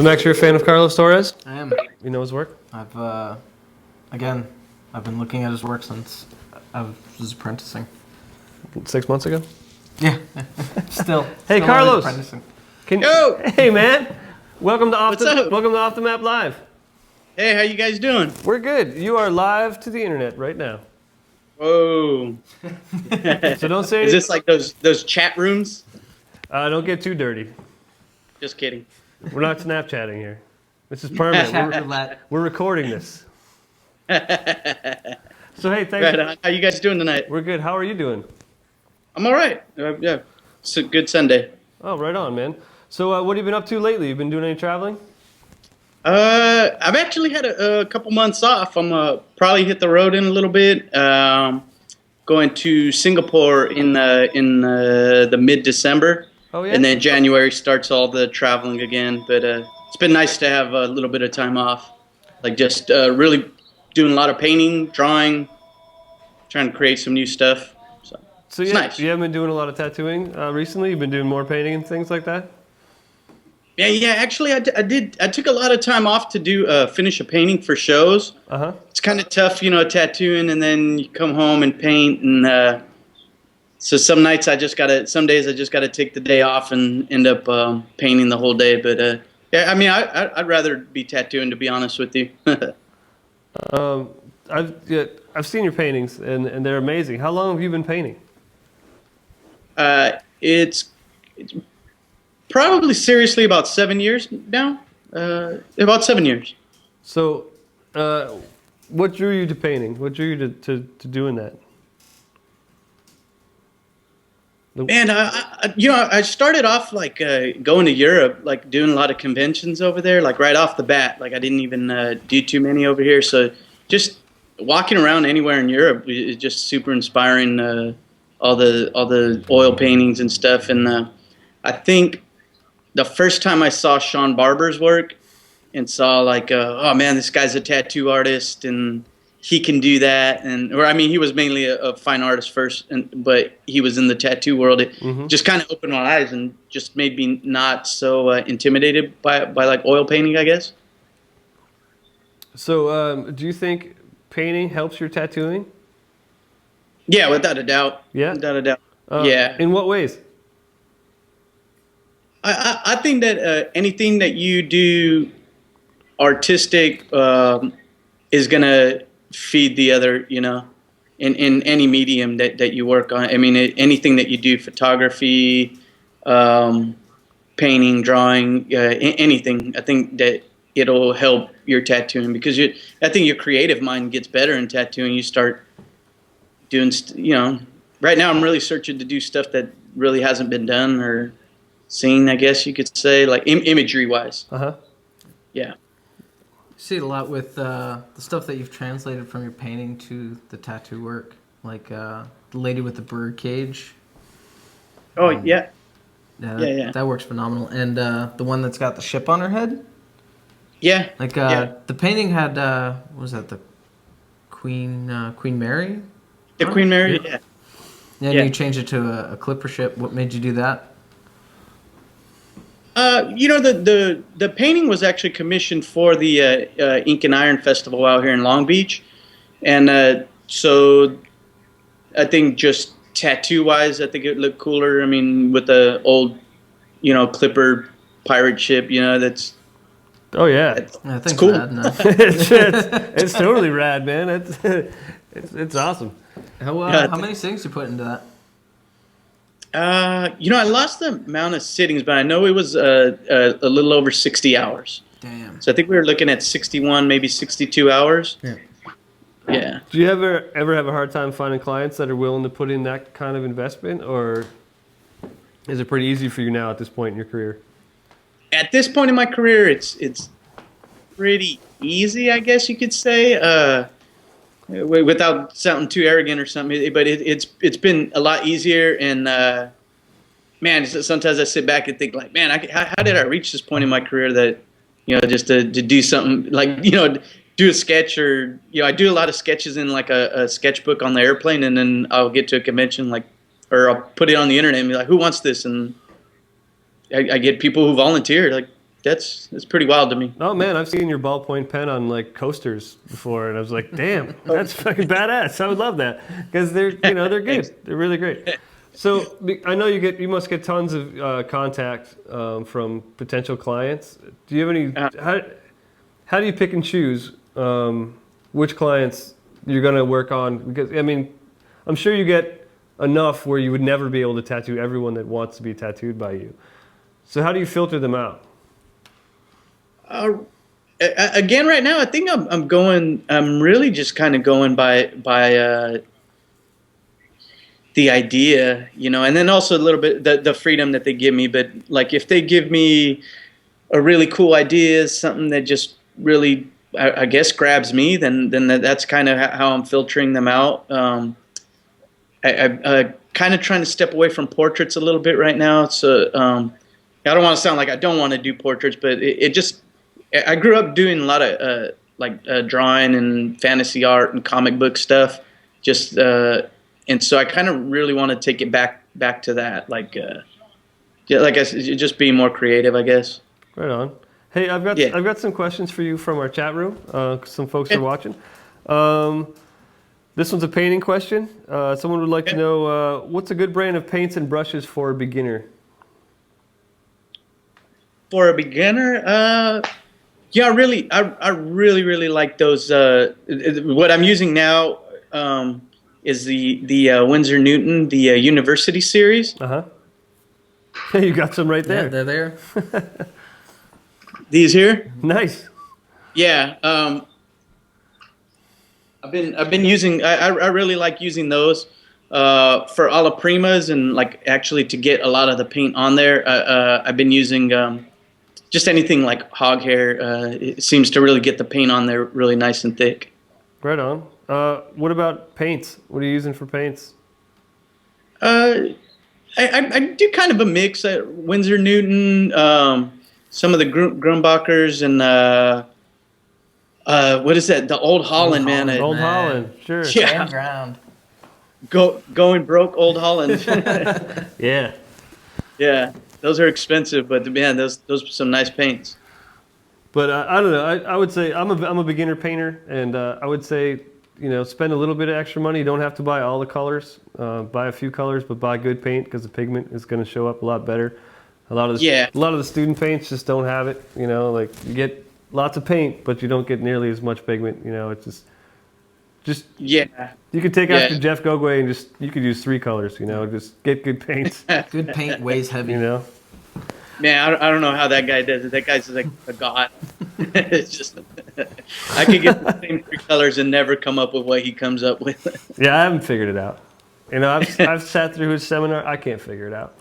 So Max, you're a fan of Carlos Torres? I am. You know his work? I've been looking at his work since I was apprenticing. 6 months ago? Yeah. Still. Hey, still Carlos. apprenticing. Yo! Hey, man. Welcome to What's up? Welcome to Off the Map Live. Hey, how you guys doing? We're good. You are live to the internet right now. Whoa. So don't say Is this like those chat rooms? don't get too dirty. Just kidding. We're not Snapchatting here. This is permanent. We're recording this. So hey, thanks. Right on. How you guys doing tonight? We're good. How are you doing? I'm all right. Yeah, it's a good Sunday. Oh, right on, man. So what have you been up to lately? You been doing any traveling? I've actually had a couple months off. I'm probably hit the road in a little bit. Going to Singapore in the mid-December. Oh yeah. And then January starts all the traveling again. But it's been nice to have a little bit of time off. Like just really doing a lot of painting, drawing, trying to create some new stuff. So yeah, nice. You haven't been doing a lot of tattooing recently? You've been doing more painting and things like that? Yeah. Actually, I did. I took a lot of time off to do finish a painting for shows. It's kind of tough, tattooing, and then you come home and paint, and so some days I just gotta take the day off and end up painting the whole day. But yeah, I mean, I'd rather be tattooing, to be honest with you. I've seen your paintings, and they're amazing. How long have you been painting? It's probably seriously about 7 years now. About 7 years. So, what drew you to painting? What drew you to doing that? Man, I started off like going to Europe, like doing a lot of conventions over there, like right off the bat. Like I didn't even do too many over here, so just walking around anywhere in Europe is just super inspiring. All the oil paintings and stuff, and I think the first time I saw Shawn Barber's work and saw like, oh man, this guy's a tattoo artist and he can do that, he was mainly a fine artist first, but he was in the tattoo world. It just kind of opened my eyes and just made me not so intimidated by like oil painting, I guess. So, do you think painting helps your tattooing? Yeah, without a doubt. Yeah? Without a doubt. Yeah. In what ways? I think that anything that you do artistic is going to feed the other, in any medium that you work on. I mean, anything that you do, photography, painting, drawing, anything, I think that it'll help your tattooing because I think your creative mind gets better in tattooing. You start doing, right now I'm really searching to do stuff that really hasn't been done or seen, I guess you could say, like imagery wise. Yeah. You see it a lot with the stuff that you've translated from your painting to the tattoo work, like the lady with the bird cage. Oh, yeah. Yeah. That works phenomenal. And the one that's got the ship on her head. Yeah. Like the painting had what was that, the Queen Mary? The Queen Mary, yeah. And you changed it to a clipper ship. What made you do that? The painting was actually commissioned for the Ink and Iron Festival out here in Long Beach, and so I think just tattoo-wise, I think it looked cooler. I mean, with the old, clipper pirate ship, that's. Oh yeah, it's cool. Rad, no? it's totally rad, man. It's awesome. How many sittings you put into that? I lost the amount of sittings, but I know it was a little over 60 hours. Damn. So I think we were looking at 61, maybe 62 hours. Yeah. Yeah. Do you ever have a hard time finding clients that are willing to put in that kind of investment, or is it pretty easy for you now at this point in your career? At this point in my career, it's pretty easy, I guess you could say. Without sounding too arrogant or something, but it's been a lot easier, and man, sometimes I sit back and think like, man, how did I reach this point in my career that just to do something like do a sketch, or I do a lot of sketches in like a sketchbook on the airplane, and then I'll get to a convention or I'll put it on the internet and be like, who wants this, and I get people who volunteer like that's pretty wild to me. Oh man, I've seen your ballpoint pen on like coasters before, and I was like, damn, that's fucking badass. I would love that because they're they're good. They're really great. So I know you must get tons of contact from potential clients. Do you have any? How do you pick and choose which clients you're going to work on? Because I mean, I'm sure you get enough where you would never be able to tattoo everyone that wants to be tattooed by you. So how do you filter them out? Again, right now, I think I'm really just kind of going by the idea, and then also a little bit the freedom that they give me. But like if they give me a really cool idea, something that just really, I guess, grabs me, then that's kind of how I'm filtering them out. I kind of trying to step away from portraits a little bit right now. So I don't want to sound like I don't want to do portraits, but I grew up doing a lot of drawing and fantasy art and comic book stuff. And so I kind of really want to take it back to that, like I said, just being more creative, I guess. Right on. Hey, I've got some questions for you from our chat room. Some folks are watching. This one's a painting question. Someone would like to know what's a good brand of paints and brushes for a beginner? For a beginner, I really like those. What I'm using now is the Winsor Newton, the University series. You got some right there. Yeah, they're there. These here. Nice. Yeah. I've been using. I really like using those for alla primas and like actually to get a lot of the paint on there. I've been using just anything like hog hair. It seems to really get the paint on there really nice and thick. Right on. What about paints? What are you using for paints? I do kind of a mix. Winsor Newton, some of the Grumbachers, and what is that? The Old Holland, man. Old Holland, sure. Yeah. Ground. Going broke, Old Holland. Yeah. Yeah, those are expensive, but man, those are some nice paints. But I don't know. I would say I'm a beginner painter, and I would say spend a little bit of extra money. You don't have to buy all the colors. Buy a few colors, but buy good paint because the pigment is going to show up a lot better. A lot of the student paints just don't have it. Like you get lots of paint, but you don't get nearly as much pigment. It's just yeah. You could take after Jeff Gogway and you could use 3 colors. Just get good paints. Good paint weighs heavy. Man, I don't know how that guy does it. That guy's like a god. It's just I could get the same 3 colors and never come up with what he comes up with. Yeah, I haven't figured it out. I've sat through his seminar. I can't figure it out.